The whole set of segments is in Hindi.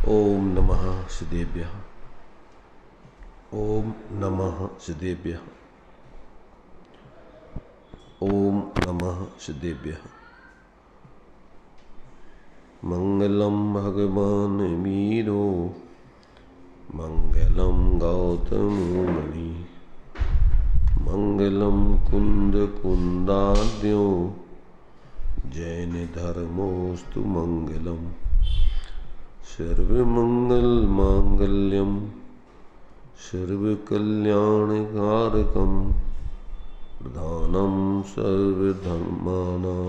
ओम नमः सिद्धेभ्यः। ओम नमः सिद्धेभ्यः। ओम नमः सिद्धेभ्यः। मंगलम भगवान मीरो मंगलम गौतम मुनि मंगलम कुंद कुंदाद्यो जैन धर्मोस्तु मंगलम सर्वमंगल मांगल्यम सर्वकल्याणकारकम प्रधानम सर्वधर्माणां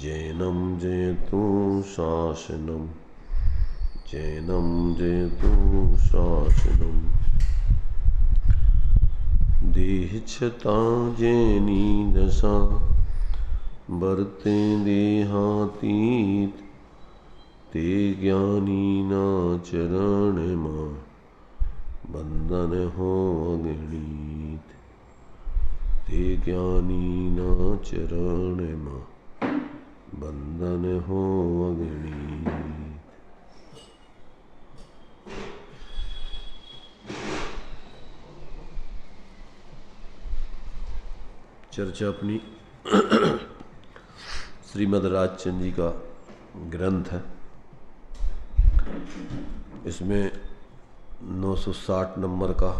जैनम जयतु शासनम जैनम जयतु शासनम देहच्छता जैनी दशा बरते देहातीत ते ज्ञानी ना चरण मां बंधन हो अगणित ते ज्ञानी ना चरण मां बंधन हो अगणित। चर्चा अपनी श्रीमद् राजचंद्र जी का ग्रंथ है। इसमें 960 नंबर का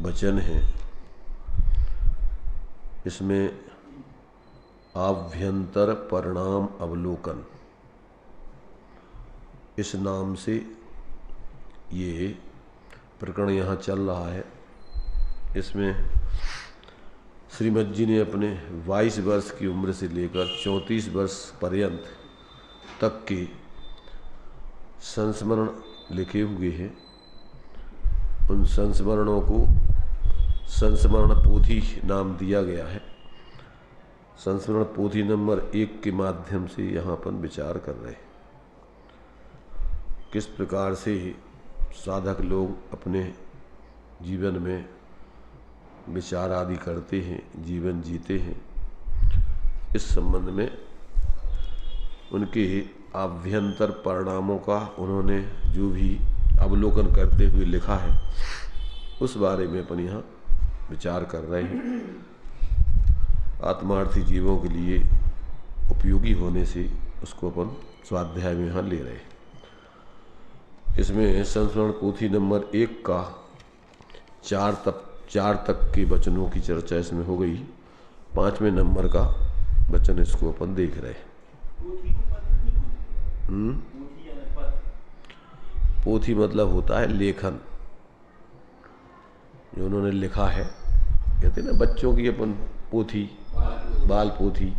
वचन है। इसमें आभ्यंतर परिणाम अवलोकन इस नाम से ये प्रकरण यहाँ चल रहा है। इसमें श्रीमद् जी ने अपने 22 वर्ष की उम्र से लेकर 34 वर्ष पर्यंत तक के संस्मरण लिखे हुए हैं। उन संस्मरणों को संस्मरण पोथी नाम दिया गया है। संस्मरण पोथी नंबर 1 के माध्यम से यहाँ पर विचार कर रहे हैं किस प्रकार से साधक लोग अपने जीवन में विचार आदि करते हैं, जीवन जीते हैं। इस संबंध में उनके आभ्यंतर परिणामों का उन्होंने जो भी अवलोकन करते हुए लिखा है उस बारे में अपन यहाँ विचार कर रहे हैं। आत्मार्थी जीवों के लिए उपयोगी होने से उसको अपन स्वाध्याय में यहाँ ले रहे हैं। इसमें संस्मरण पोथी नंबर 1 का 4 तक के वचनों की चर्चा इसमें हो गई। 5वें नंबर का वचन इसको अपन देख रहे हैं। पोथी मतलब होता है लेखन, जो उन्होंने लिखा है। कहते ना बच्चों की अपन पोथी, बाल पोथी,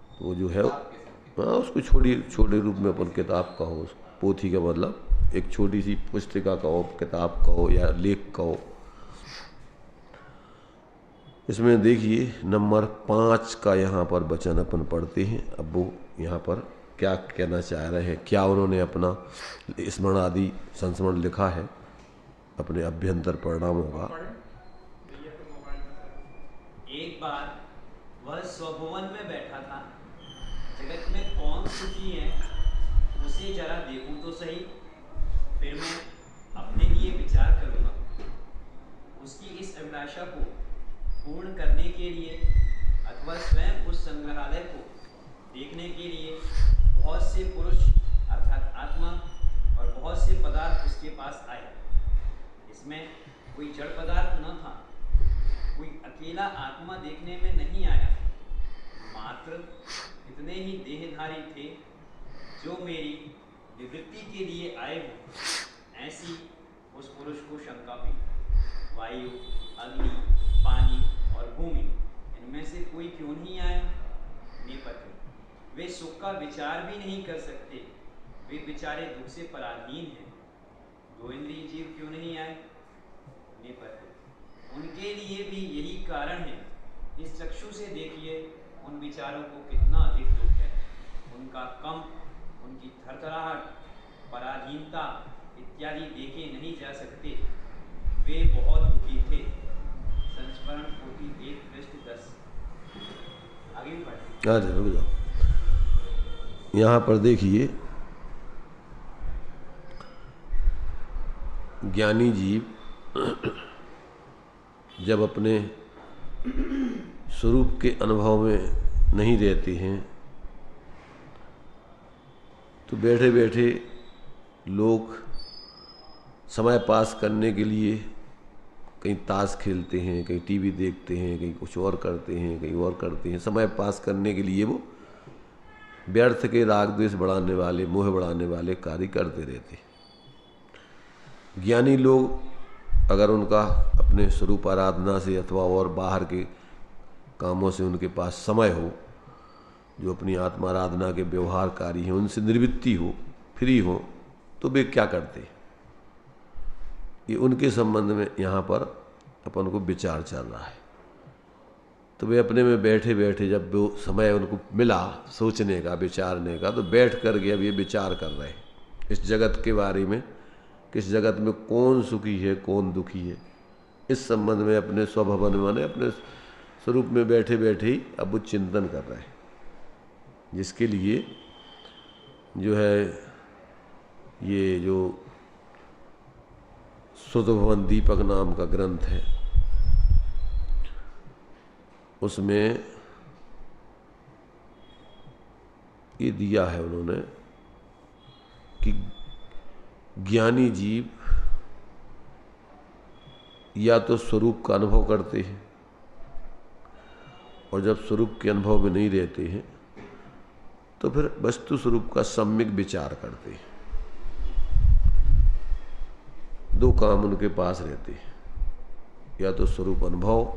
तो वो जो है हाँ उसको छोटे रूप में अपन किताब कहो। पोथी का मतलब एक छोटी सी पुस्तिका कहो, किताब कहो या लेख कहो। इसमें देखिए नंबर 5 का यहाँ पर वचन अपन पढ़ते हैं। अब वो यहाँ पर क्या कहना चाह रहे हैं, क्या उन्होंने अपना स्मरण आदि संस्मरण लिखा है अपने अभ्यंतर परिणामों का। एक बार वह स्वभुवन में बैठा था। जगत में कौन सुखी है उसे जरा देखूं तो सही, फिर मैं अपने लिए विचार करूंगा। उसकी इस अभिलाषा को पूर्ण करने के लिए अथवा स्वयं उस संग्रहालय को देखने के लिए बहुत से पुरुष अर्थात आत्मा और बहुत से पदार्थ उसके पास आए। इसमें कोई जड़ पदार्थ न था। कोई अकेला आत्मा देखने में नहीं आया। मात्र इतने ही देहधारी थे जो मेरी निवृत्ति के लिए आए हो। ऐसी उस पुरुष को शंका हुई। वायु, अग्नि, पानी और भूमि, इनमें से कोई क्यों नहीं आया? नेपथ्य, वे सुख का विचार भी नहीं कर सकते। वे बेचारे दुख से पराधीन हैं। 2 इंद्रिय जीव क्यों नहीं आए? नेपथ्य, उनके लिए भी यही कारण है। इस चक्षु से देखिए उन विचारों को कितना अधिक दुख है। उनका कंप, उनकी थरथराहट, पराधीनता इत्यादि देखे नहीं जा सकते। वे बहुत दुखी थे। संस्मरण पोथी 1 पृष्ठ 10। आगे भी पढ़ें। रुक जाओ। यहाँ पर देखिए, ज्ञानी जीव जब अपने स्वरूप के अनुभव में नहीं रहते हैं तो बैठे बैठे लोग समय पास करने के लिए कहीं ताश खेलते हैं, कहीं टीवी देखते हैं, कहीं कुछ और करते हैं, कहीं और करते हैं। समय पास करने के लिए वो व्यर्थ के राग द्वेष बढ़ाने वाले, मोह बढ़ाने वाले कार्य करते रहते हैं। ज्ञानी लोग अगर उनका अपने स्वरूप आराधना से अथवा और बाहर के कामों से उनके पास समय हो, जो अपनी आत्मा आराधना के व्यवहार कार्य हैं उनसे निवृत्ति हो, फ्री हो, तो वे क्या करते? ये उनके संबंध में यहाँ पर अपन को विचार चल रहा है। तो वे अपने में बैठे बैठे जब वो समय उनको मिला सोचने का, विचारने का, तो बैठ कर के अब ये विचार कर रहे हैं इस जगत के बारे में, किस जगत में कौन सुखी है कौन दुखी है, इस संबंध में अपने स्वभवन माने अपने स्वरूप में बैठे बैठे ही अब वो चिंतन कर रहे हैं। जिसके लिए जो है ये जो सुधभवन दीपक नाम का ग्रंथ है उसमें ये दिया है उन्होंने कि ज्ञानी जीव या तो स्वरूप का अनुभव करते हैं और जब स्वरूप के अनुभव में नहीं रहते हैं तो फिर वस्तु स्वरूप का सम्यक विचार करते हैं। दो काम उनके पास रहते हैं, या तो स्वरूप अनुभव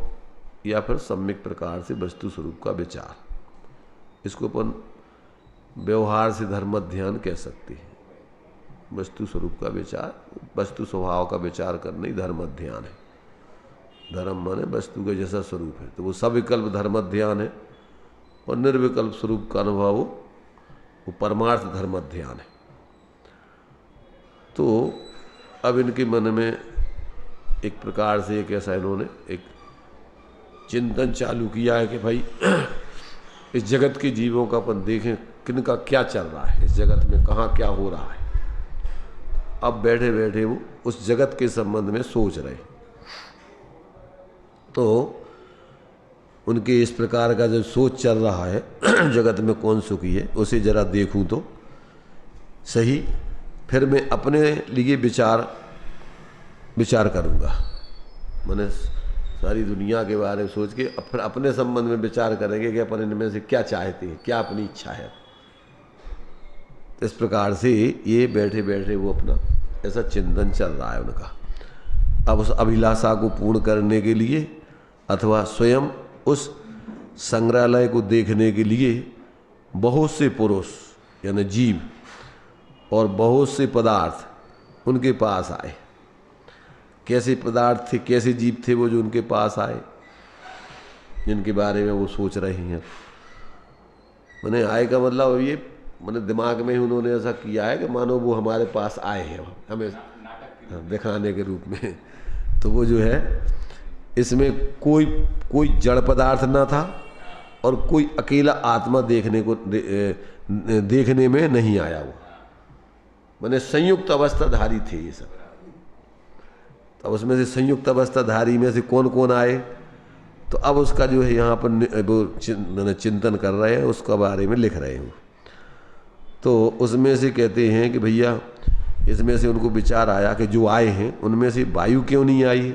या फिर सम्यक प्रकार से वस्तु स्वरूप का विचार। इसको अपन व्यवहार से धर्म ध्यान कह सकते हैं। वस्तु स्वरूप का विचार, वस्तु स्वभाव का विचार करना ही धर्म ध्यान है। धर्म माने वस्तु का जैसा स्वरूप है, तो वो सविकल्प धर्म ध्यान है, और निर्विकल्प स्वरूप का अनुभव वो परमार्थ धर्म ध्यान है। तो अब इनके मन में एक प्रकार से एक ऐसा इन्होंने एक चिंतन चालू किया है कि भाई इस जगत के जीवों का अपन देखें किनका क्या चल रहा है, इस जगत में कहाँ क्या हो रहा है। अब बैठे बैठे वो उस जगत के संबंध में सोच रहे। तो उनके इस प्रकार का जो सोच चल रहा है जगत में कौन सुखी है उसे जरा देखूं तो सही, फिर मैं अपने लिए विचार करूंगा। मैंने सारी दुनिया के बारे में सोच के फिर अपने संबंध में विचार करेंगे कि अपन इनमें से क्या चाहते हैं, क्या अपनी इच्छा है। इस प्रकार से ये बैठे बैठे वो अपना ऐसा चिंतन चल रहा है उनका। अब उस अभिलाषा को पूर्ण करने के लिए अथवा स्वयं उस संग्रहालय को देखने के लिए बहुत से पुरुष यानी जीव और बहुत से पदार्थ उनके पास आए। कैसे पदार्थ थे, कैसे जीव थे वो जो उनके पास आए, जिनके बारे में वो सोच रहे हैं। मैंने आए का मतलब ये मैंने दिमाग में ही उन्होंने ऐसा किया है कि मानो वो हमारे पास आए हैं हमें दिखाने के रूप में। तो वो जो है इसमें कोई जड़ पदार्थ ना था और कोई अकेला आत्मा देखने में नहीं आया। वो मैंने संयुक्त अवस्थाधारी थे ये सब। अब उसमें से संयुक्त अवस्थाधारी में से कौन कौन आए, तो अब उसका जो है यहाँ पर वो चिंतन कर रहे हैं, उसका बारे में लिख रहे हैं। तो उसमें से कहते हैं कि भैया इसमें से उनको विचार आया कि जो आए हैं उनमें से वायु क्यों नहीं आई,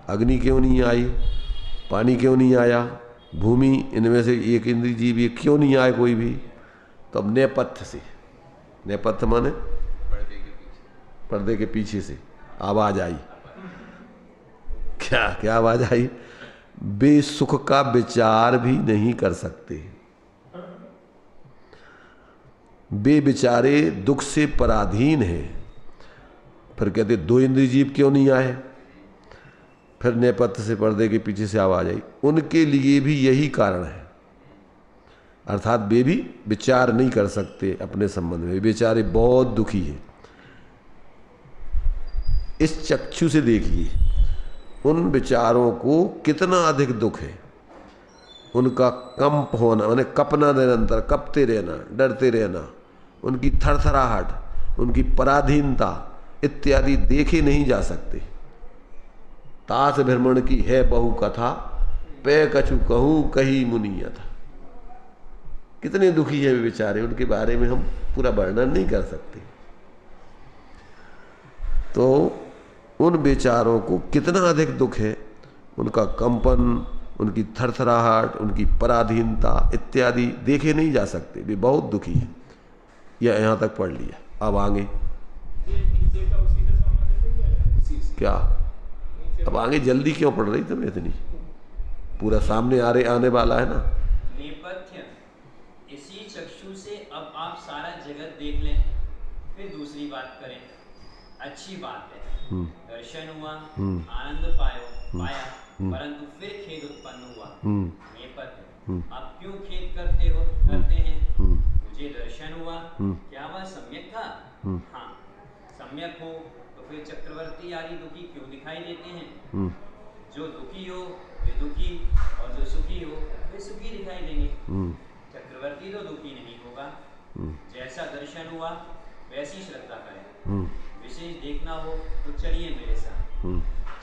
अग्नि क्यों नहीं आई, पानी क्यों नहीं आया, भूमि, इनमें से एक इंद्रिय जीव ये क्यों नहीं आए कोई भी। तो अब नेपथ्य से, नेपथ्य माने पर्दे के पीछे से आवाज आई। क्या आवाज आई? वे सुख का विचार भी नहीं कर सकते, वे बेचारे दुख से पराधीन हैं। फिर कहते दो इंद्रिय जीव क्यों नहीं आए, फिर नेपथ्य से पर्दे के पीछे से आवाज आई। उनके लिए भी यही कारण है, अर्थात वे भी विचार नहीं कर सकते अपने संबंध में, बेचारे बहुत दुखी हैं। इस चक्षु से देखिए उन विचारों को कितना अधिक दुख है। उनका कंप होना माने कपना, निरंतर कपते रहना, डरते रहना, उनकी थरथराहट, उनकी पराधीनता इत्यादि देखे नहीं जा सकते। तास भ्रमण की है बहु कथा, पे कछु कहूँ कही मुनियत। कितने दुखी है वे बेचारे, उनके बारे में हम पूरा वर्णन नहीं कर सकते। तो उन बेचारों को कितना अधिक दुख है, उनका कंपन, उनकी थरथराहट, उनकी पराधीनता इत्यादि देखे नहीं जा सकते। वे बहुत दुखी हैं। यह यहाँ तक पढ़ लिया। अब आगे क्या, अब आगे जल्दी क्यों पढ़ रही तुम इतनी? पूरा सामने आने वाला है ना। नेपथ्य, इसी चक्षु से अब आप सारा जगत देख लें, फिर दूसरी बात करें। अच्छी बात है, दर्शन हुआ, आनंद पाया, परंतु फिर खेद उत्पन्न हुआ। नेपथ्य, आप क्यों खेद करते हैं? मुझे दर्शन हुआ, क्या वह सम्यक था? हाँ, सम्यक हो तो फिर चक्रवर्ती आदि दुखी क्यों दिखाई देते हैं? जो दुखी हो वे दुखी, और जो सुखी हो वे सुखी दिखाई देंगे। चक्रवर्ती तो दुखी नहीं होगा। जैसा दर्शन हुआ वैसी श्रद्धा करें। विशेष देखना हो तो चलिए मेरे साथ।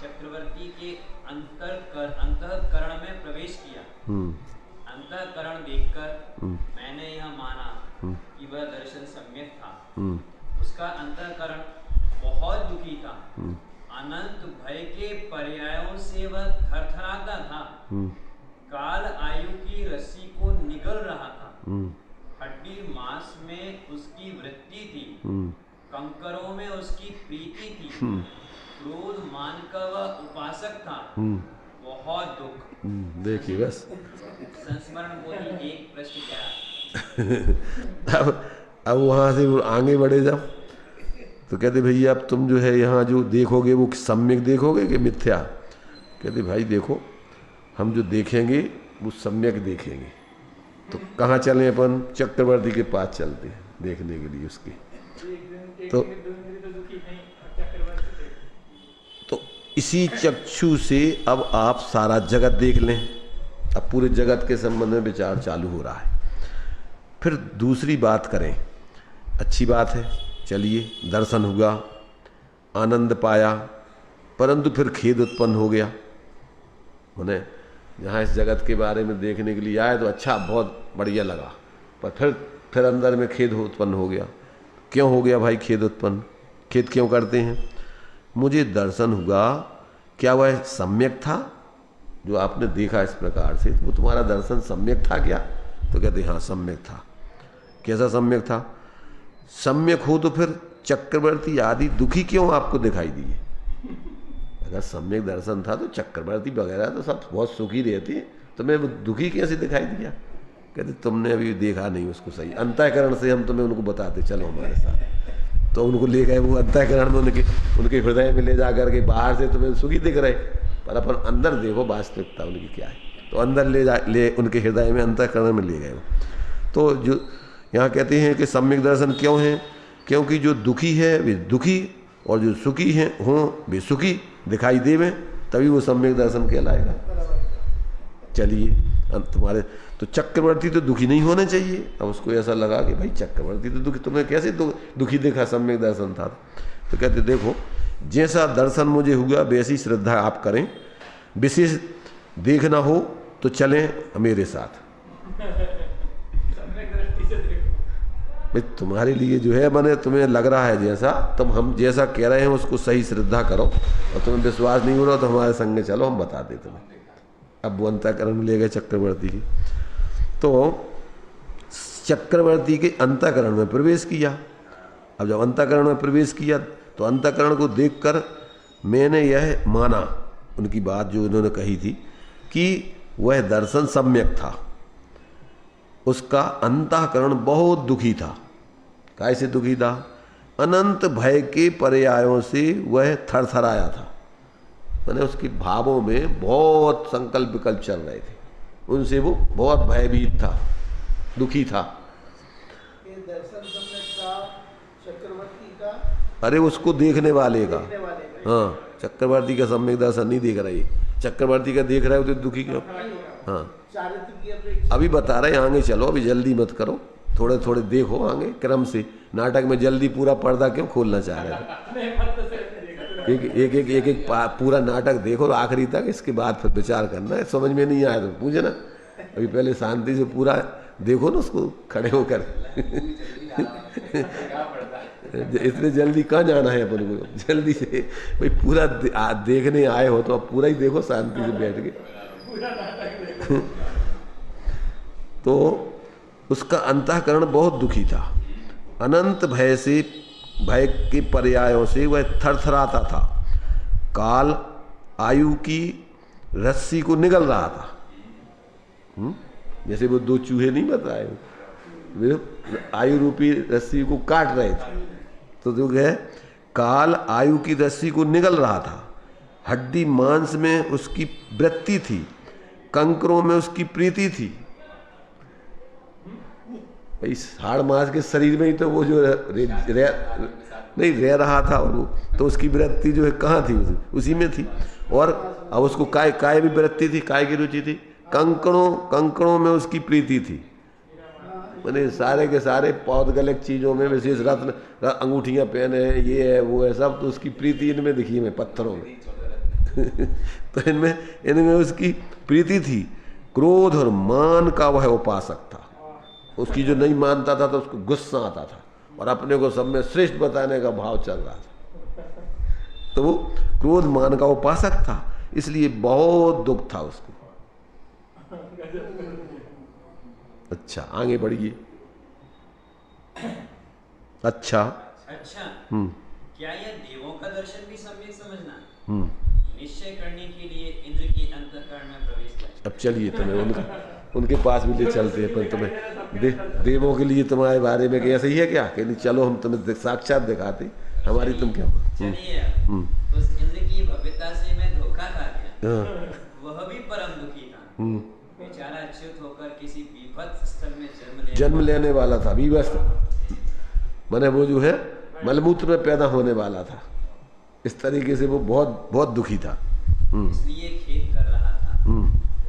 चक्रवर्ती के अंतःकरण में प्रवेश किया। अंतःकरण देखकर मैंने यह माना कि वह दर्शन सम्यक था। उसका अंतःकरण बहुत दुखी था। अनंत भय के पर्यायों से वह थरथराता था। काल आयु की रस्सी को निगल रहा था। हड्डी मांस में उसकी वृत्ति थी, कंकरों में उसकी प्रीति थी। क्रोध मान का वह उपासक था। बहुत दुख। देखिए बस संस्मरण बोली एक प्रश्न क्या। अब वहाँ से आगे बढ़े जब, तो कहते भैया अब तुम जो है यहाँ जो देखोगे वो सम्यक देखोगे कि मिथ्या? कहते भाई देखो, हम जो देखेंगे वो सम्यक देखेंगे। तो कहाँ चलें अपन? चक्रवर्ती के पास चलते हैं देखने के लिए उसके। तो इसी चक्षु से अब आप सारा जगत देख लें। अब पूरे जगत के संबंध में विचार चालू हो रहा है। फिर दूसरी बात करें। अच्छी बात है, चलिए दर्शन हुआ, आनंद पाया, परंतु फिर खेद उत्पन्न हो गया। मैंने जहाँ इस जगत के बारे में देखने के लिए आए तो अच्छा, बहुत बढ़िया लगा, पर फिर अंदर में खेद उत्पन्न हो गया। क्यों हो गया भाई खेद उत्पन्न? खेद क्यों करते हैं? मुझे दर्शन हुआ, क्या वह सम्यक था? जो आपने देखा इस प्रकार से, वो तुम्हारा दर्शन सम्यक था क्या? तो कहते हाँ सम्यक था। कैसा सम्यक था? सम्यक हो तो फिर चक्रवर्ती आदि दुखी क्यों आपको दिखाई दिए? अगर सम्यक दर्शन था तो चक्रवर्ती वगैरह तो सब बहुत सुखी रहते हैं, तो मैं दुखी कैसे दिखाई दिया? कहते तुमने अभी देखा नहीं उसको सही। अंतःकरण से हम तुम्हें उनको बताते, चलो हमारे साथ। तो उनको ले गए, वो अंतःकरण में उनके हृदय में ले जा करके, बाहर से तुम्हें सुखी दिख रहे, पर अपन अंदर देखो वास्तविकता उनकी क्या है। तो अंदर ले उनके हृदय में, अंतःकरण में ले गए वो। तो जो यहाँ कहते हैं कि सम्यक दर्शन क्यों है? क्योंकि जो दुखी है वे दुखी, और जो सुखी हैं हों वे सुखी दिखाई देवें, तभी वो सम्यक दर्शन कहलाएगा। चलिए तुम्हारे तो चक्रवर्ती तो दुखी नहीं होने चाहिए। अब उसको ऐसा लगा कि भाई चक्रवर्ती तो दुखी, तुम्हें कैसे दुखी देखा? सम्यक दर्शन था। तो कहते देखो, जैसा दर्शन मुझे हुआ वैसी श्रद्धा आप करें। विशेष देखना हो तो चलें मेरे साथ। भाई तुम्हारे लिए जो है, मैंने तुम्हें लग रहा है जैसा, तुम हम जैसा कह रहे हैं उसको सही श्रद्धा करो, और तुम्हें विश्वास नहीं हो रहा तो हमारे संग चलो, हम बता देते तुम्हें। अब वो अंतःकरण में ले गए चक्रवर्ती की। तो चक्रवर्ती के अंतःकरण में प्रवेश किया। अब जब अंतःकरण में प्रवेश किया तो अंतःकरण को देखकर मैंने यह माना, उनकी बात जो उन्होंने कही थी, कि वह दर्शन सम्यक था। उसका अंतःकरण बहुत दुखी था। कैसे दुखी था? अनंत भय के पर्यायों से वह थरथराया था। मैंने उसके भावों में बहुत संकल्प विकल्प चल रहे थे, उनसे वो बहुत भयभीत था, दुखी था। ये दर्शन सम्यक था चक्रवर्ती का? अरे उसको देखने वाले का। हाँ, चक्रवर्ती का सम्यक दर्शन नहीं देख रही। चक्रवर्ती का देख रहे हो तो दुखी क्यों? हाँ, अभी बता रहे, आगे चलो, अभी जल्दी मत करो। थोड़े थोड़े देखो आगे क्रम से। नाटक में जल्दी पूरा पर्दा क्यों खोलना चाह रहे थे? एक पूरा नाटक देखो आखिरी तक, इसके बाद फिर विचार करना है। समझ में नहीं आया तो पूछना, अभी पहले शांति से पूरा देखो ना उसको खड़े होकर। इतने जल्दी कहाँ जाना है अपन को? जल्दी से भाई पूरा देखने आए हो तो अब पूरा ही देखो शांति से बैठ के। तो उसका अंतःकरण बहुत दुखी था। अनंत भय के पर्यायों से वह थरथराता था। काल आयु की रस्सी को निगल रहा था। जैसे वो दो चूहे नहीं बताए, वे आयु रूपी रस्सी को काट रहे थे। तो जो है काल आयु की रस्सी को निगल रहा था। हड्डी मांस में उसकी वृत्ति थी, कंकरों में उसकी प्रीति थी। भाई हाड़ मांस के शरीर में ही तो वो जो नहीं रह रहा था, और वो तो उसकी वृत्ति जो है कहाँ थी? उसी में थी। और अब उसको काय भी वृत्ति थी, काय की रुचि थी। कंकड़ों में उसकी प्रीति थी। मैंने सारे के सारे पौधगलिक चीज़ों में, विशेष रत्न अंगूठियाँ पहने हैं, ये है वो है सब, तो उसकी प्रीति इनमें दिखी में, पत्थरों में। तो इनमें उसकी प्रीति थी। क्रोध और मान का वह उपासक था। उसकी जो नहीं मानता था तो उसको गुस्सा आता था, और अपने को सब में श्रेष्ठ बताने का भाव चल रहा था। तो वो क्रोध मान का उपासक था, इसलिए बहुत दुख था उसको। अच्छा आगे बढ़िए। अच्छा क्या यह देवों का दर्शन भी सम्यक समझना? निश्चय करने के लिए इंद्र के अंतःकरण में प्रवेश किया। अब चलिए तुम्हें उनके पास भी ले चलते हैं, पर तुम्हें देवों के लिए तुम्हारे बारे में ऐसा ही है क्या कि नहीं? चलो हम तुम्हें साक्षात दिखाते, हमारी तुम क्या। चलिए उस इंद्र की भव्यता से मैं धोखा खा गया। वह भी परम दुखी था। बेचारा अच्युत होकर किसी विभत्स स्थल में जन्म लेने वाला था। विभत्स माने वो जो है मलमूत्र में पैदा होने वाला था। इस तरीके से वो बहुत बहुत दुखी था, इसलिए खेद कर रहा था।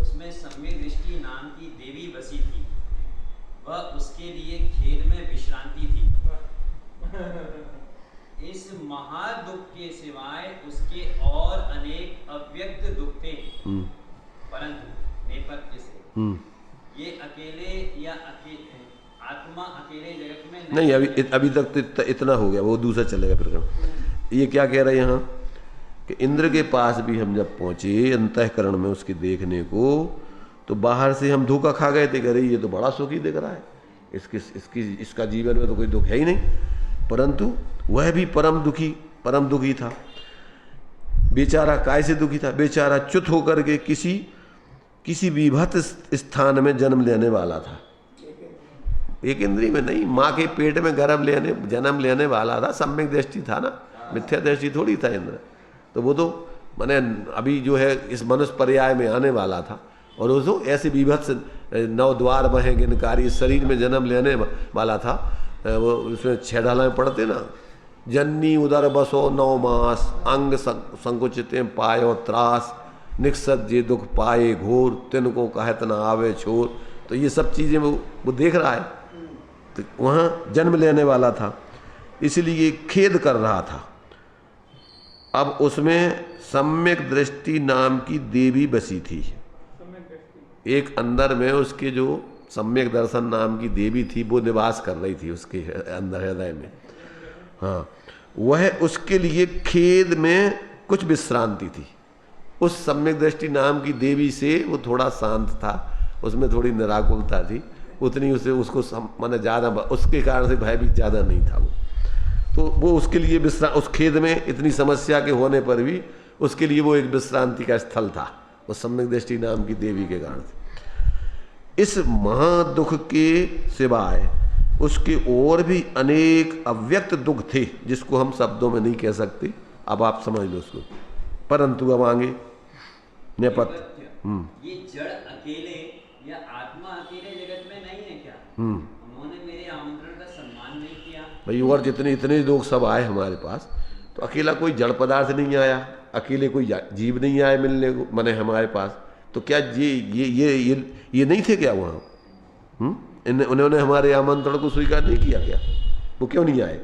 उसमें सम्यक दृष्टि नाम की देवी बसी थी। वह उसके लिए खेद में विश्रांति थी। इस महादुख के सिवाय उसके और अनेक अव्यक्त दुख थे, परंतु नेपथ्य से ये अकेले या आत्मा अकेले जगत में नहीं। अभी तक तो इतना हो गया, वो दूसरा चलेगा प्रकरण। ये क्या कह रहे हैं यहाँ कि इंद्र के पास भी हम जब पहुंचे अंतःकरण में उसके देखने को, तो बाहर से हम धोखा खा गए थे, कह रहे ये तो बड़ा सुखी दिख रहा है, इसका जीवन में तो कोई दुख है ही नहीं। परंतु वह भी परम दुखी था। बेचारा काय से दुखी था? बेचारा च्युत होकर के किसी विभत्स स्थान में जन्म लेने वाला था। एक इंद्री में नहीं, माँ के पेट में जन्म लेने वाला था। सम्यक दृष्टि था ना, मिथ्या दृष्टि थोड़ी था इंद्र। तो वो तो माने अभी जो है इस मनुष्य पर्याय में आने वाला था, और वो तो ऐसे विभत्स 9 द्वार बहे गिनकारी शरीर में जन्म लेने वाला था। वो उसमें 6 ढालें पढ़ते ना, जन्नी उदर बसो 9 मास, अंग संकुचित पायो त्रास, निकसत जे दुख पाए घोर, तिनको कहत न आवे छोर। तो ये सब चीज़ें वो देख रहा है। तो वहाँ जन्म लेने वाला था, इसलिए खेद कर रहा था। अब उसमें सम्यक दृष्टि नाम की देवी बसी थी। एक अंदर में उसके जो सम्यक दर्शन नाम की देवी थी, वो निवास कर रही थी उसके अंदर हृदय में। हाँ, वह उसके लिए खेद में कुछ विश्रांति थी। उस सम्यक दृष्टि नाम की देवी से वो थोड़ा शांत था, उसमें थोड़ी निराकुलता थी, उतनी उसको माने ज़्यादा, उसके कारण से भयभीत ज़्यादा नहीं था वो। तो वो उसके लिए उस खेद में इतनी समस्या के होने पर भी उसके लिए वो एक विश्रांति का स्थल था, उस सम्यक दृष्टि नाम की देवी के कारण से। इस महादुख के सिवाय उसके और भी अनेक अव्यक्त दुख थे, जिसको हम शब्दों में नहीं कह सकते। अब आप समझ लो उसको। परंतु अब आगे ये जड़ अकेले या आत्मा अकेले जगत में नहीं है क्या? उन्होंने मेरे आमंत्रण का सम्मान नहीं किया। भाई और इतने लोग सब आए हमारे पास, तो अकेला कोई जड़ पदार्थ नहीं आया, अकेले कोई जीव नहीं आए मिलने को मने हमारे पास। तो क्या ये नहीं थे क्या वहाँ? उन्होंने हमारे आमंत्रण को स्वीकार नहीं किया क्या? वो क्यों नहीं आए?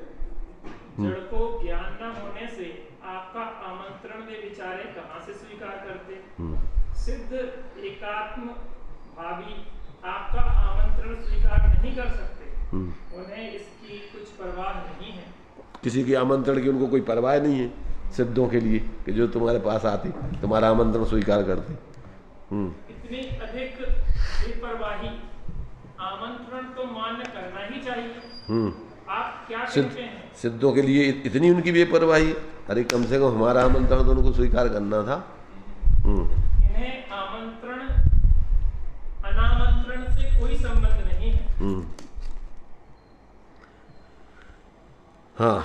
जड़ को ज्ञान न होने से आपका आमंत्रण वे विचारे कहाँ से स्वीकार करते? सिद्ध एकात्म भावी आपका आमंत्रण स्वीकार नहीं कर सकते। उन्हें इसकी कुछ परवाह नहीं है। किसी के आमंत्रण की उनको कोई परवाह नहीं है सिद्धों के लिए कि जो तुम्हारे पास आते तुम्हारा आमंत्रण स्वीकार करते। इतनी अधिक बेपरवाही आमंत्रण तो मान्य करना ही चाहिए। आप क्या कहते हैं? सिद्धों के लिए इतनी उनकी बेपरवाही? अरे कम से कम हमारा आमंत्रण तो उनको स्वीकार करना था। इन्हें आमंत्रण अनामंत्रण से कोई संबंध नहीं है। हाँ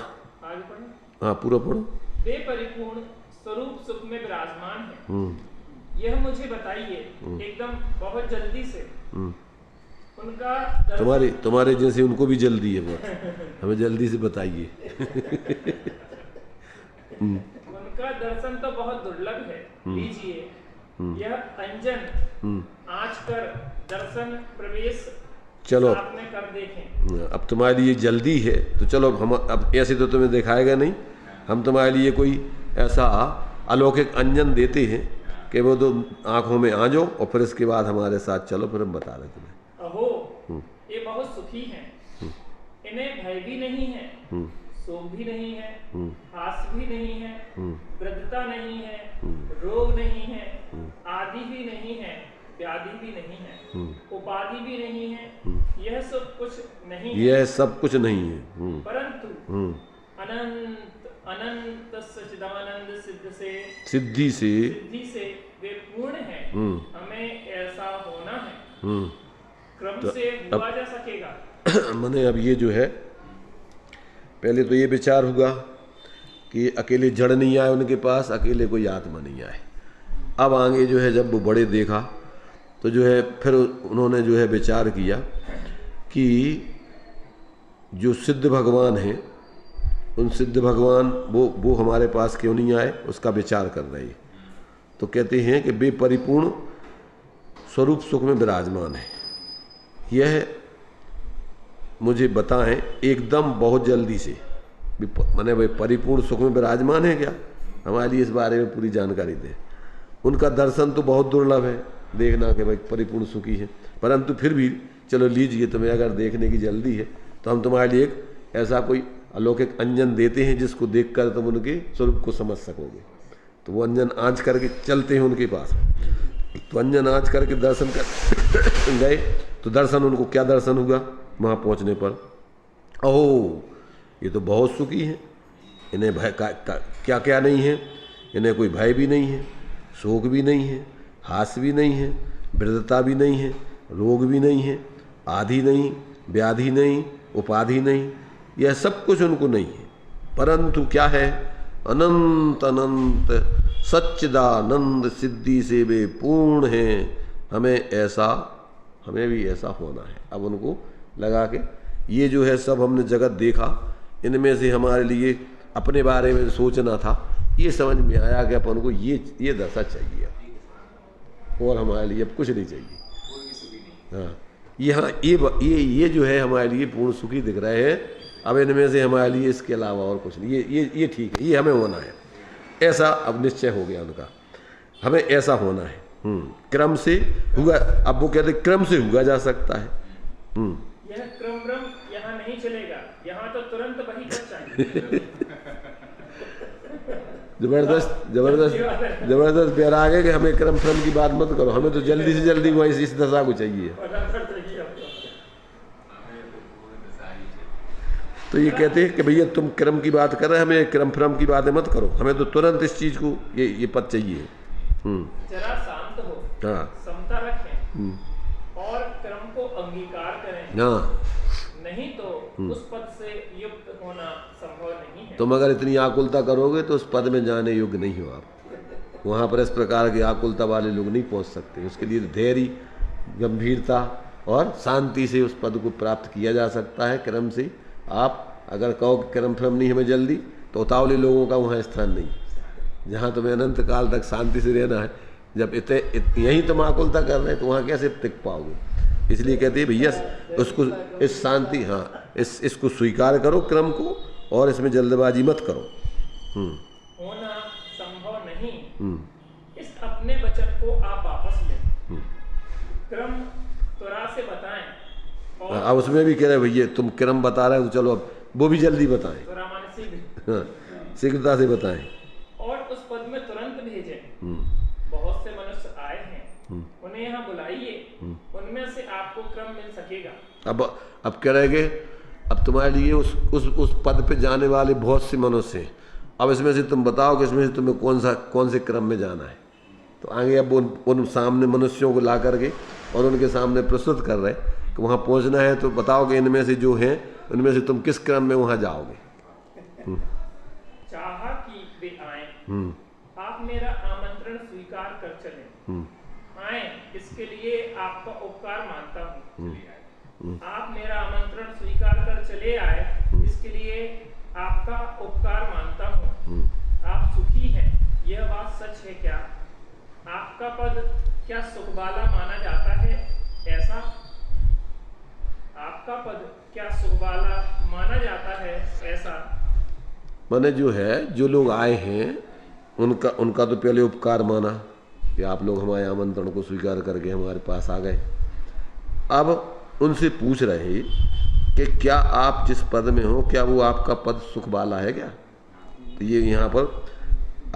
आगे पढ़ो। हाँ पूरा पढ़ो। वे परिपूर्ण स्वरूप सुख में विराजमान है। यह मुझे बताइए एकदम बहुत जल्दी से। उनका तुम्हारे जैसे उनको भी जल्दी है बहुत, हमें जल्दी से बताइए। उनका दर्शन तो बहुत दुर्लभ है। लीजिए यह अंजन आँच कर दर्शन प्रवेश चलो आपने कर देखें। अब तुम्हारे लिए जल्दी है तो चलो हम अब ऐसे तो तुम्हें दिखाएगा नहीं, हम तुम्हारे लिए कोई ऐसा अलौकिक अंजन देते हैं कि वो तो आंखों में आ जाओ और फिर इसके बाद हमारे साथ चलो, फिर हम बता रहे तुम्हें। अहो ये बहुत सुखी हैं। इन्हें भय भी नहीं है, शोक भी नहीं है, हास भी नहीं है, वृद्धता नहीं है, रोग नहीं है, आदि भी नहीं है, व्याधि भी नहीं है, उपाधि भी नहीं है। यह सब कुछ नहीं है। यह सब कुछ नहीं है, परंतु अनंत अनंत सच्चिदानंद सिद्धि से वे पूर्ण है। हमें ऐसा होना है। क्रम तो से हुआ जा सकेगा। मैंने अब ये जो है पहले तो ये विचार हुआ कि अकेले जड़ नहीं आए उनके पास, अकेले कोई आत्मा नहीं आए। अब आगे जो है जब वो बड़े देखा तो जो है फिर उन्होंने जो है विचार किया कि जो सिद्ध भगवान हैं उन सिद्ध भगवान वो हमारे पास क्यों नहीं आए, उसका विचार कर रहे हैं। तो कहते हैं कि बेपरिपूर्ण स्वरूप सुख में विराजमान है, यह मुझे बताएं एकदम बहुत जल्दी से। माने भाई परिपूर्ण सुख में विराजमान है क्या, हमारे लिए इस बारे में पूरी जानकारी दें। उनका दर्शन तो बहुत दुर्लभ है, देखना कि भाई परिपूर्ण सुखी है, परंतु फिर भी चलो लीजिए, तुम्हें अगर देखने की जल्दी है तो हम तुम्हारे लिए एक ऐसा कोई अलौकिक अंजन देते हैं जिसको देखकर तुम उनके स्वरूप को समझ सकोगे। तो वो अंजन आँच करके चलते हैं उनके पास, तो अंजन आँच करके दर्शन कर गए। तो दर्शन उनको क्या दर्शन हुआ वहाँ पहुँचने पर? ओह ये तो बहुत सुखी हैं, इन्हें भय क्या क्या नहीं है, इन्हें कोई भय भी नहीं है, शोक भी नहीं है, हास भी नहीं है, वृद्धता भी नहीं है, रोग भी नहीं है, आदि नहीं, व्याधि नहीं, उपाधि नहीं, यह सब कुछ उनको नहीं है। परंतु क्या है? अनंत अनंत सच्चिदानंद सिद्धि से वे पूर्ण हैं। हमें भी ऐसा होना है। अब उनको लगा के ये जो है सब हमने जगत देखा, इनमें से हमारे लिए अपने बारे में सोचना था, ये समझ में आया कि अपन को ये दशा चाहिए और हमारे लिए अब कुछ नहीं चाहिए। हाँ यहाँ ये जो है हमारे लिए पूर्ण सुखी दिख रहे हैं। अब इनमें से हमारे लिए इसके अलावा और कुछ नहीं, ये ठीक है, ये हमें होना है। ऐसा अब निश्चय हो गया उनका, हमें ऐसा होना है। क्रम से हुआ, अब वो कहते क्रम से हुआ जा सकता है। यह क्रम ब्रह्म यहाँ नहीं चलेगा, यहाँ तो तुरंत वही कर चाहिए। जबरदस्त बैराग है कि हमें क्रम क्रम की बात मत करो, हमें तो जल्दी से जल्दी वही इस दशा को चाहिए। तो ये कहते हैं कि भैया तुम क्रम की बात कर रहे हैं, हमें क्रम फ्रम की बातें मत करो, हमें तो तुरंत इस चीज को ये पद चाहिए। जरा शांत हो, हाँ समता रखें और क्रम को अंगीकार करें। हाँ नहीं तो उस पद से युक्त होना संभव नहीं है। तुम अगर इतनी आकुलता करोगे तो उस पद में जाने योग्य नहीं हो आप। वहाँ पर इस प्रकार की आकुलता वाले लोग नहीं पहुँच सकते। उसके लिए धैर्य, गंभीरता और शांति से उस पद को प्राप्त किया जा सकता है क्रम से। आप अगर कहो कि क्रम फ्रम नहीं हमें जल्दी, तो उतावले लोगों का वहाँ स्थान नहीं। जहाँ तुम्हें अनंत काल तक शांति से रहना है, जब यहीं तुम आकुलता कर रहे हैं तो वहाँ कैसे टिक पाओगे? इसलिए कहते हैं भैया उसको इस शांति, हाँ, इसको स्वीकार करो क्रम को, और इसमें जल्दबाजी मत करो। होना संभव नहीं, इस अपने वचन को आप वापस लें, क्रम त्वरा से बताएं। और अब उसमें भी कह रहे भैया तुम क्रम बता रहे हो तो चलो अब वो भी जल्दी बताएं, त्वरा माने शीघ्र, हाँ, शीघ्रता से बताएं। और उस पद में तुरंत भेजें। बहुत से मनुष्य आए हैं, उन्हें यहाँ बुलाइए, उनमें से आपको क्रम मिल सकेगा। अब कह रहे कि अब तुम्हारे लिए उस पद पे जाने वाले बहुत से मनुष्य हैं, अब इसमें से तुम बताओ कि इसमें से तुम्हें कौन से क्रम में जाना है। तो आगे अब उन सामने मनुष्यों को ला करके और उनके सामने प्रस्तुत कर रहे कि वहाँ पहुँचना है, तो बताओ कि इनमें से जो हैं उनमें से तुम किस क्रम में वहाँ जाओगे। चाहा कि वे आए, आप मेरा आमंत्रण स्वीकार कर चलें। आए, इसके लिए आपका उपकार मानता हूँ। आप मेरा आमंत्रण स्वीकार कर चले आए, इसके लिए आपका उपकार मानता हूँ। आप सुखी हैं, यह बात सच है क्या? आपका पद क्या सुख वाला माना जाता है ऐसा? आपका पद क्या सुख वाला माना जाता है ऐसा? माने जो है, जो लोग आए हैं उनका तो पहले उपकार माना कि आप लोग हमारे आमंत्रण को स्वीकार करके हमारे पास आ गए। अब उनसे पूछ रहे कि क्या आप जिस पद में हो, क्या वो आपका पद सुख वाला है क्या? तो ये यहाँ पर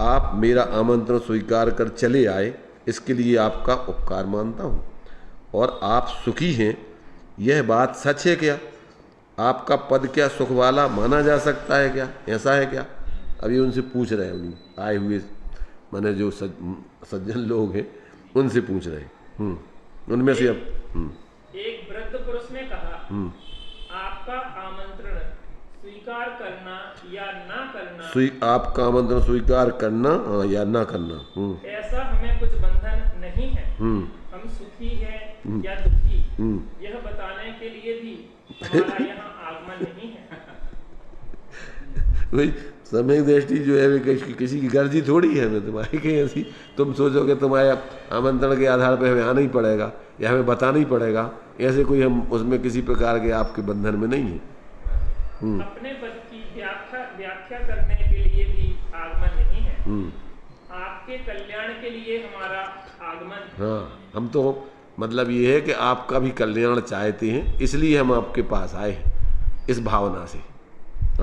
आप मेरा आमंत्रण स्वीकार कर चले आए, इसके लिए आपका उपकार मानता हूँ, और आप सुखी हैं, यह बात सच है क्या? आपका पद क्या सुख वाला माना जा सकता है क्या? ऐसा है क्या? अभी उनसे पूछ रहे हैं, उन्हीं आए हुए माने जो सज्जन लोग हैं उनसे पूछ रहे हैं। उनमें से अब एक वृद्ध पुरुष ने कहा, आपका आमंत्रण स्वीकार करना या ना करना, आपका आमंत्रण स्वीकार करना या ना करना, ऐसा हमें कुछ बंधन नहीं है। हम सुखी हैं या दुखी, यह बताने के लिए भी हमारा यहाँ आगमन नहीं है। वही समय दृष्टि जो है किसी की गर्जी थोड़ी है, हमें तुम्हारी कहीं ऐसी तुम सोचो कि तुम्हारे आमंत्रण के आधार पर हमें आना ही पड़ेगा या हमें बताना ही पड़ेगा, ऐसे कोई हम उसमें किसी प्रकार के आपके बंधन में नहीं है। अपने पद की व्याख्या करने के लिए भी आगमन नहीं है, आपके कल्याण के लिए हमारा आगमन। हाँ, हम तो मतलब ये है कि आपका भी कल्याण चाहते हैं, इसलिए हम आपके पास आए हैं, इस भावना से।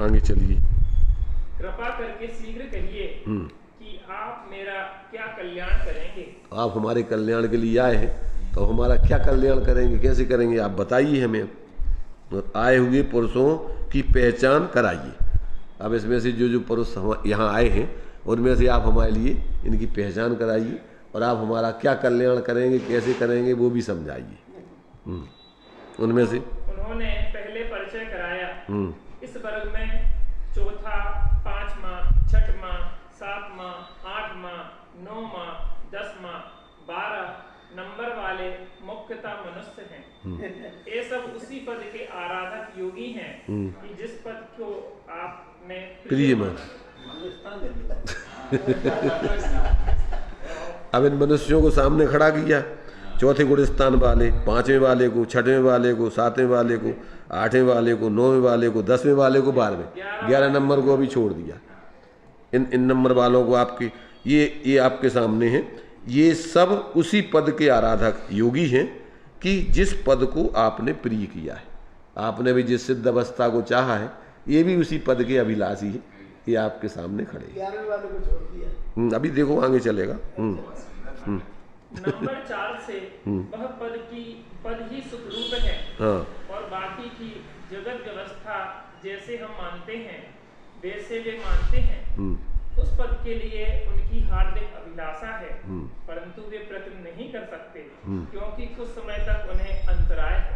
आगे चलिए। कृपा करके शीघ्र कहिए कि आप मेरा क्या कल्याण करेंगे। आप हमारे कल्याण के लिए आए हैं, तो हमारा क्या कल्याण करेंगे, कैसे करेंगे, आप बताइए हमें। आए हुए पुरुषों की पहचान कराइए। अब इसमें से जो पुरुष यहाँ आए हैं उनमें से आप हमारे लिए इनकी पहचान कराइए, और आप हमारा क्या कल्याण करेंगे, कैसे करेंगे, वो भी समझाइए। उनमें से उन्होंने पहले परिचय कराया। इस वर्ग में चौथा, पांचवा, छठवां, सातवां, आठवां, नौवां, 10वां, 12 नंबर वाले मुख्यतः मनुष्य हैं। ये सब उसी पद के आराधक योगी हैं कि जिस पद को आपने प्रिय माना। अब इन मनुष्यों को सामने खड़ा किया, चौथे गुण स्थान वाले, पांचवें वाले को, छठवें वाले को, सातवें वाले को, आठवें वाले को, नौवें वाले को, 10वें वाले को, 12वें, 11 नंबर को अभी छोड़ दिया। इन नंबर वालों को आपके ये आपके सामने हैं। ये सब उसी पद के आराधक योगी हैं कि जिस पद को आपने प्रिय किया है। आपने भी जिस सिद्ध अवस्था को चाहा है, ये भी उसी पद के अभिलाषी है। ये आपके सामने खड़े हैं। 11वें वाले को छोड़ दिया। अभी देखो आगे चलेगा। नंबर 4 से वह पद ही सुखरूप है। हाँ। और बाकी की जगत व्यवस्था जैसे हम मानते हैं वैसे वे मानते हैं। उस पद के लिए उनकी हार्दिक अभिलाषा है, परंतु वे प्रयत्न नहीं कर सकते क्योंकि कुछ समय तक उन्हें अंतराय है।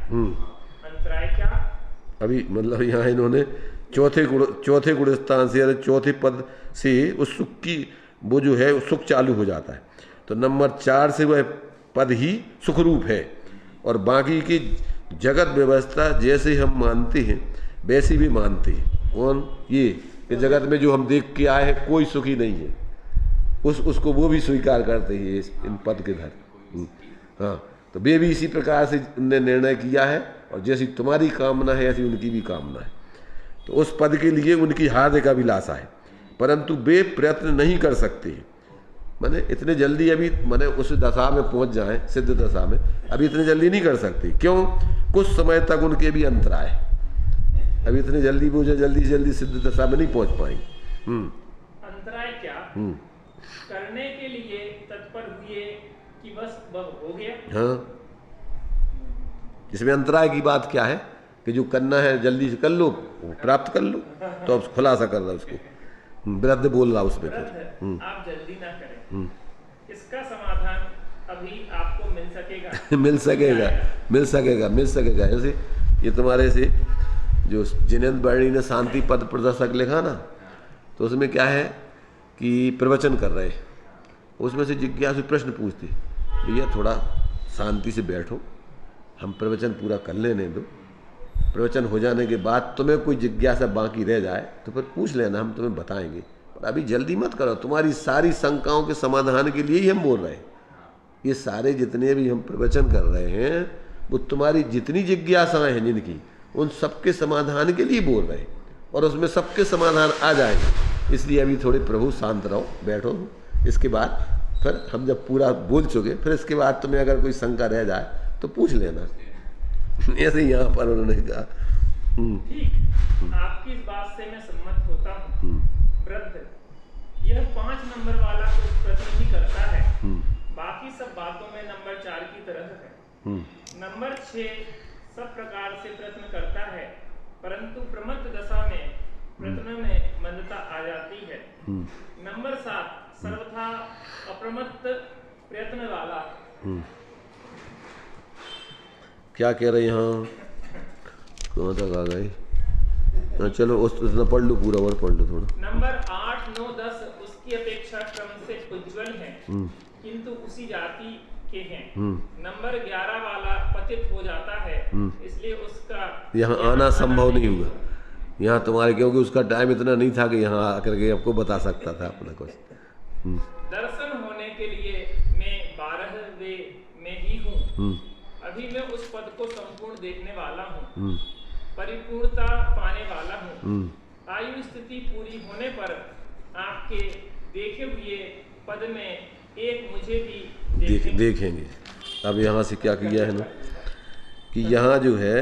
अंतराय क्या? अभी मतलब यहाँ इन्होंने चौथे गुण स्थान से, चौथे पद से उस सुख की वो जो है सुख चालू हो जाता है। तो नंबर 4 से वह पद ही सुखरूप है, और बाकी की जगत व्यवस्था जैसे हम मानते हैं वैसे भी मानते हैं। कौन? ये कि जगत में जो हम देख के आए हैं कोई सुखी नहीं है, उसको वो भी स्वीकार करते हैं इन पद के धर। हाँ, तो वे भी इसी प्रकार से उनने निर्णय किया है, और जैसी तुम्हारी कामना है ऐसी उनकी भी कामना है। तो उस पद के लिए उनकी हार्दिक अभिलाषा है, परंतु वे प्रयत्न नहीं कर सकते। माने इतने जल्दी अभी माने उस दशा में पहुंच जाएं, सिद्ध दशा में, अभी इतने जल्दी नहीं कर सकते। क्यों? कुछ समय तक उनके भी अंतराय, अभी इतने जल्दी वो जो जल्दी सिद्ध दशा में नहीं पहुंच पाएंगे। अंतराय क्या? करने के लिए तत्पर हुए कि बस वह हो गया। हाँ, इसमें अंतराय की बात क्या है कि जो करना है जल्दी से कर लो, प्राप्त कर लो। तो अब खुलासा कर रहा उसको, वृद्ध बोल रहा उसमें फिर। आप जल्दी ना करें, इसका समाधान अभी आपको मिल सकेगा। मिल सकेगा। ऐसे ये तुम्हारे से जो जिनेंद्र बैरी ने शांति पद प्रदर्शक लिखा ना, तो उसमें क्या है कि प्रवचन कर रहे, उसमें से जिज्ञासु प्रश्न पूछते, भैया थोड़ा शांति से बैठो, हम प्रवचन पूरा कर लेने दो, प्रवचन हो जाने के बाद तुम्हें कोई जिज्ञासा बाकी रह जाए तो फिर पूछ लेना, हम तुम्हें बताएंगे, पर अभी जल्दी मत करो। तुम्हारी सारी शंकाओं के समाधान के लिए ही हम बोल रहे हैं। ये सारे जितने भी हम प्रवचन कर रहे हैं वो तुम्हारी जितनी जिज्ञासाएं हैं जिनकी, उन सबके समाधान के लिए बोल रहे हैं, और उसमें सबके समाधान आ जाएंगे। इसलिए अभी थोड़े प्रभु शांत रहो, बैठो। इसके बाद फिर हम जब पूरा बोल चुके, फिर इसके बाद तुम्हें अगर कोई शंका रह जाए तो पूछ लेना। ऐसे ही यहाँ पर उन्होंने कहा। ठीक, आपकी इस बात से मैं सम्मत होता हूँ। वृद्ध यह 5 नंबर वाला कुछ प्रश्न ही करता है, बाकी सब बातों में नंबर 4 की तरह है। नंबर 6 सब प्रकार से प्रयत्न करता है, परंतु प्रमत्त दशा में प्रयत्न में मंदता आ जाती है। नंबर 7 सर्वथा अप्रमत्त प्रयत्न वाला। क्या कह रहे यहाँ, कहाँ तक आ गए? चलो उतना पढ़ लो पूरा, और पढ़ लो थोड़ा। नंबर 8, 9, 10 उसकी अपेक्षा क्रम से उज्जवल है, किंतु उसी जाति के हैं। नंबर 11 वाला पतित हो जाता है, इसलिए उसका यहाँ आना संभव नहीं हुआ यहाँ तुम्हारे, क्योंकि उसका टाइम इतना नहीं था कि यहाँ आकर के आपको बता सकता था अपना कुछ। दर्शन होने के लिए मैं 12वें में ही हूँ। अभी मैं उस पद को संपूर्ण देखने वाला हूँ, परिपूर्णता पाने वाला हूँ। आयु स्थिति पूरी होने पर आपके देखे हुए पद में एक मुझे भी देखेंगे। अब यहाँ से क्या किया है ना कि यहाँ जो है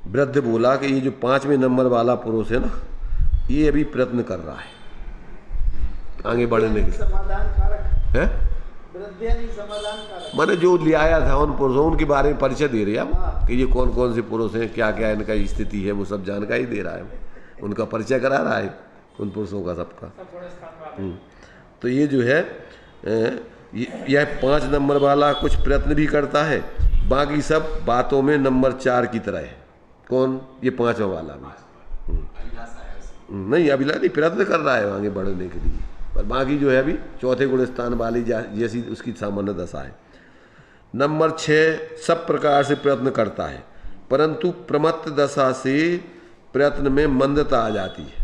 वृद्ध बोला कि ये जो 5वें नंबर वाला पुरुष है ना, ये अभी प्रयत्न कर रहा है आगे बढ़ने के समाधान कारक है। समाधान मैंने जो ले आया था उन पुरुषों उनके बारे में परिचय दे रहे हैं कि ये कौन कौन से पुरुष हैं, क्या क्या इनका स्थिति है, वो सब जानकारी दे रहा है, उनका परिचय करा रहा है उन पुरुषों का सबका। तो ये जो है यह 5 नंबर वाला कुछ प्रयत्न भी करता है, बाकी सब बातों में नंबर 4 की तरह है। कौन? ये 5वां वाला भी नहीं, अभिलाषा नहीं, प्रयत्न कर रहा है आगे बढ़ने के लिए, पर बाकी जो है अभी 4थे गुण स्थान वाली जैसी उसकी सामान्य दशा है। नंबर 6 सब प्रकार से प्रयत्न करता है, परंतु प्रमत्त दशा से प्रयत्न में मंदता आ जाती है,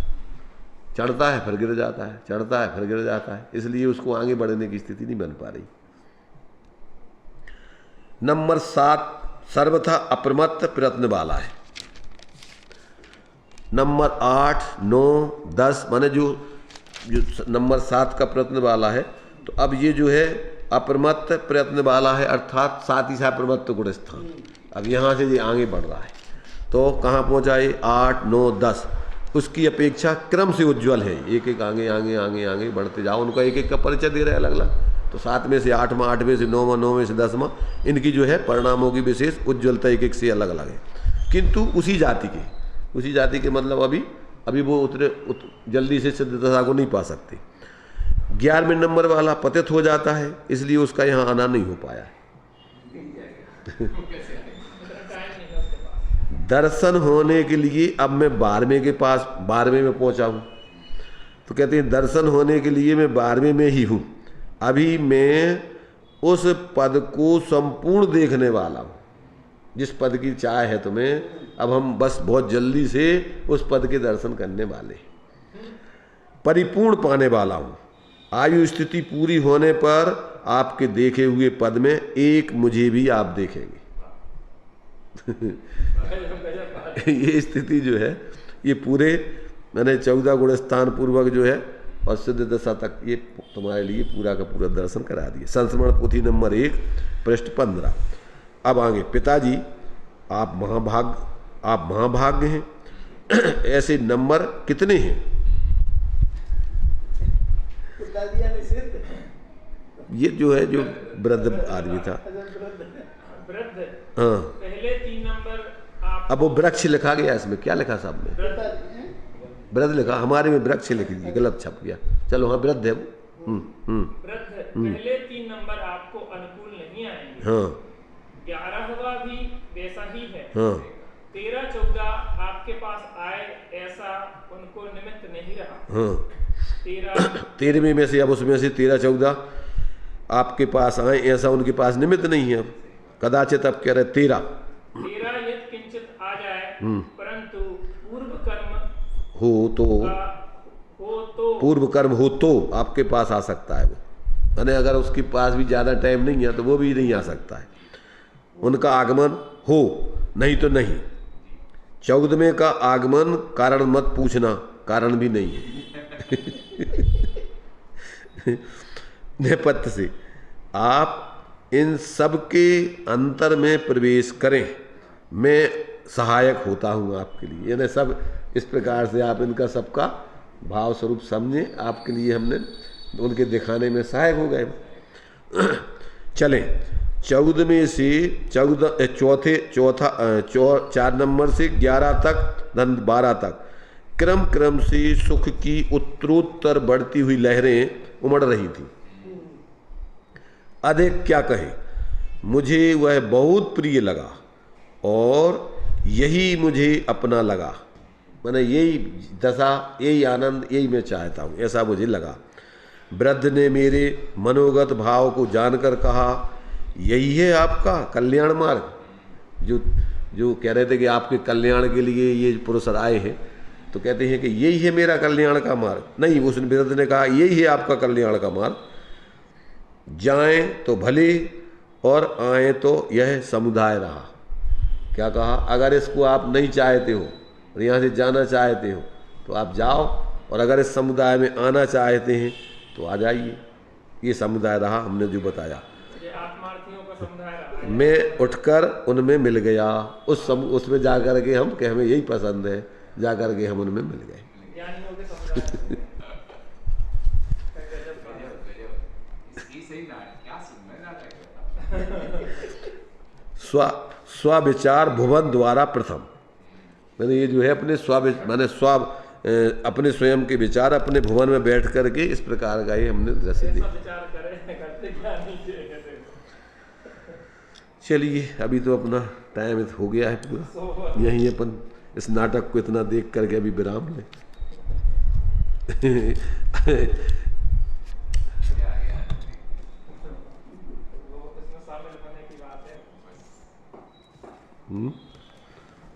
चढ़ता है फिर गिर जाता है, चढ़ता है फिर गिर जाता है, इसलिए उसको आगे बढ़ने की स्थिति नहीं बन पा रही। नंबर 7 सर्वथा अप्रमत्त प्रयत्न वाला है। नंबर 8, 9, 10 माने जो नंबर 7 का प्रयत्न वाला है, तो अब ये जो है अप्रमत्त प्रयत्न वाला है, अर्थात 7 ही सा प्रमत्त गुण स्थान। अब यहाँ से ये आगे बढ़ रहा है, तो कहाँ पहुँचा है? 8, 9, 10 उसकी अपेक्षा क्रम से उज्ज्वल है, एक एक आगे आगे आगे आगे बढ़ते जाओ। उनका एक एक का परिचय दे रहे हैं अलग अलग, तो 7वें से 8वां, 8वें से 9वां, 9वें से 10वां, इनकी जो है परिणामों की विशेष उज्ज्वलता एक एक से अलग अलग है, किंतु उसी जाति के मतलब अभी वो उतने जल्दी से सिद्ध दशा को नहीं पा सकते। 11वें नंबर वाला पतित हो जाता है, इसलिए उसका यहाँ आना नहीं हो पाया है। दर्शन होने के लिए अब मैं 12वें के पास 12वें में पहुंचा हूँ, तो कहते हैं दर्शन होने के लिए मैं 12वें में ही हूँ, अभी मैं उस पद को संपूर्ण देखने वाला हूँ। जिस पद की चाह है तुम्हें, अब हम बस बहुत जल्दी से उस पद के दर्शन करने वाले, परिपूर्ण पाने वाला हूँ। आयु स्थिति पूरी होने पर आपके देखे हुए पद में एक मुझे भी आप देखेंगे। ये स्थिति जो है ये पूरे मैंने 14 गुण स्थान पूर्वक जो है और सिद्ध दशा तक ये तुम्हारे लिए पूरा का पूरा दर्शन करा दिए। संस्मरण पोथी नंबर 1 पृष्ठ 15। अब आगे, पिताजी आप महाभाग्य हैं। ऐसे नंबर कितने हैं? पिताजी निषिद्ध। ये जो है जो वृद्ध आदमी था, वृद्ध, हाँ, पहले 3 नंबर आप। अब वो वृक्ष लिखा गया, इसमें क्या लिखा साहब ने? वृद्ध लिखा, हमारे में वृक्ष लिख दिया, गलत छप गया। चलो हाँ, वृद्ध है वो। वृद्ध, पहले 3 नंबर आपको अनुकूल नहीं आएंगे। हाँ, 11वां भी वैसा ही है। हाँ, 13-14 आपके पास आए ऐसा उनको निमित्त नहीं रहा। हाँ, 13 में से अब उसमें से 13-14 आपके पास आए ऐसा उनके पास निमित्त नहीं है। अब कदाचित अब कह रहे 13 यदि किंचित आ जाए, परंतु पूर्व कर्म हो तो पूर्व कर्म हो तो आपके पास आ सकता है वो। यानी अगर उसके पास भी ज़्यादा टाइम नहीं है तो वो भी नहीं आ सकता है। उनका आगमन हो, नहीं तो नहीं। 14वें का आगमन कारण मत पूछना, कारण भी नहीं है। नेपथ्य से आप इन सब के अंतर में प्रवेश करें, मैं सहायक होता हूँ आपके लिए। यानी सब इस प्रकार से आप इनका सबका भाव स्वरूप समझें, आपके लिए हमने उनके दिखाने में सहायक हो गए। चलें 14वें से 4 नंबर से 11 तक 12 तक क्रम से सुख की उत्तरोत्तर बढ़ती हुई लहरें उमड़ रही थी। अधिक क्या कहें, मुझे वह बहुत प्रिय लगा और यही मुझे अपना लगा। मैंने यही दशा, यही आनंद, यही मैं चाहता हूँ, ऐसा मुझे लगा। वृद्ध ने मेरे मनोगत भाव को जानकर कहा, यही है आपका कल्याण मार्ग। जो कह रहे थे कि आपके कल्याण के लिए ये पुरुष आए हैं, तो कहते हैं कि यही है मेरा कल्याण का मार्ग। नहीं, उस वृद्ध ने कहा यही है आपका कल्याण का मार्ग। जाएं तो भले और आए तो यह समुदाय रहा। क्या कहा? अगर इसको आप नहीं चाहते हो और यहाँ से जाना चाहते हो तो आप जाओ, और अगर इस समुदाय में आना चाहते हैं तो आ जाइए। ये समुदाय रहा, हमने जो बताया। आत्मार्थियों का समुदाय रहा। मैं उठकर उनमें मिल गया। उसमें जाकर के हम कि हमें यही पसंद है, जाकर के हम उनमें मिल गए। स्विचार भुवन द्वारा प्रथम। मैंने ये जो है अपने स्वयं के विचार अपने भुवन में बैठ करके इस प्रकार का ही हमने दृश्य देखा। चलिए, अभी तो अपना टाइम हो गया है पूरा, यहीं अपन इस नाटक को इतना देख करके अभी विराम लें।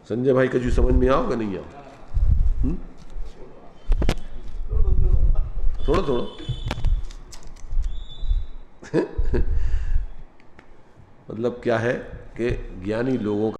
संजय भाई का जो समझ में आओगे नहीं आओ? थोड़ा मतलब क्या है कि ज्ञानी लोगों